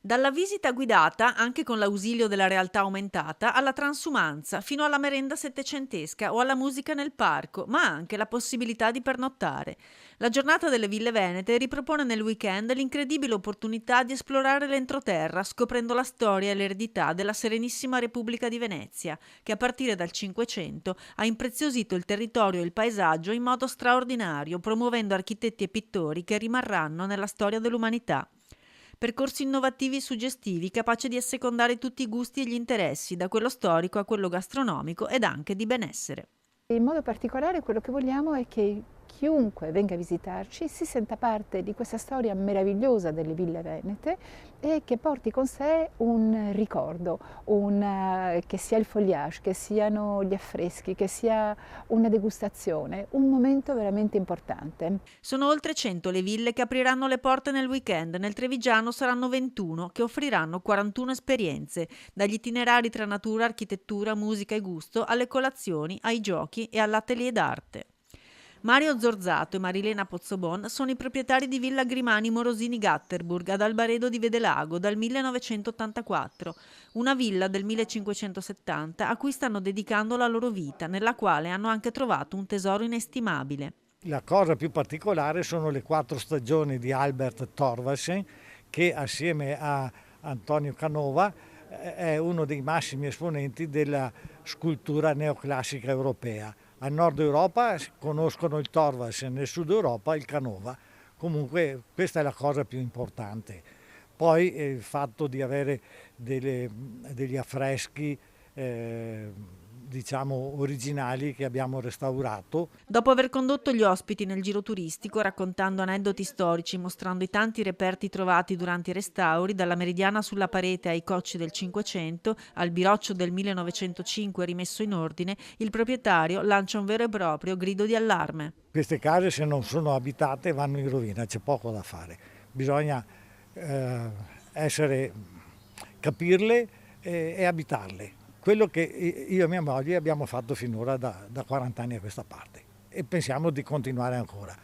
Dalla visita guidata, anche con l'ausilio della realtà aumentata, alla transumanza, fino alla merenda settecentesca o alla musica nel parco, ma anche la possibilità di pernottare. La giornata delle Ville Venete ripropone nel weekend l'incredibile opportunità di esplorare l'entroterra, scoprendo la storia e l'eredità della Serenissima Repubblica di Venezia, che a partire dal Cinquecento ha impreziosito il territorio e il paesaggio in modo straordinario, promuovendo architetti e pittori che rimarranno nella storia dell'umanità. Percorsi innovativi e suggestivi capaci di assecondare tutti i gusti e gli interessi, da quello storico a quello gastronomico ed anche di benessere. In modo particolare quello che vogliamo è che chiunque venga a visitarci si senta parte di questa storia meravigliosa delle Ville Venete e che porti con sé un ricordo, che sia il foliage, che siano gli affreschi, che sia una degustazione, un momento veramente importante. Sono oltre 100 le ville che apriranno le porte nel weekend, nel Trevigiano saranno 21 che offriranno 41 esperienze, dagli itinerari tra natura, architettura, musica e gusto, alle colazioni, ai giochi e all'atelier d'arte. Mario Zorzato e Marilena Pozzobon sono i proprietari di Villa Grimani Morosini Gatterburg ad Albaredo di Vedelago dal 1984, una villa del 1570 a cui stanno dedicando la loro vita, nella quale hanno anche trovato un tesoro inestimabile. La cosa più particolare sono le 4 stagioni di Albert Thorvaldsen, che assieme a Antonio Canova è uno dei massimi esponenti della scultura neoclassica europea. Al nord Europa conoscono il Thorvaldsen, nel sud Europa il Canova. Comunque questa è la cosa più importante. Poi il fatto di avere degli affreschi diciamo originali che abbiamo restaurato. Dopo aver condotto gli ospiti nel giro turistico, raccontando aneddoti storici, mostrando i tanti reperti trovati durante i restauri, dalla meridiana sulla parete ai cocci del Cinquecento, al biroccio del 1905 rimesso in ordine, il proprietario lancia un vero e proprio grido di allarme. Queste case, se non sono abitate, vanno in rovina, c'è poco da fare. Bisogna capirle e abitarle. Quello che io e mia moglie abbiamo fatto finora da 40 anni a questa parte e pensiamo di continuare ancora.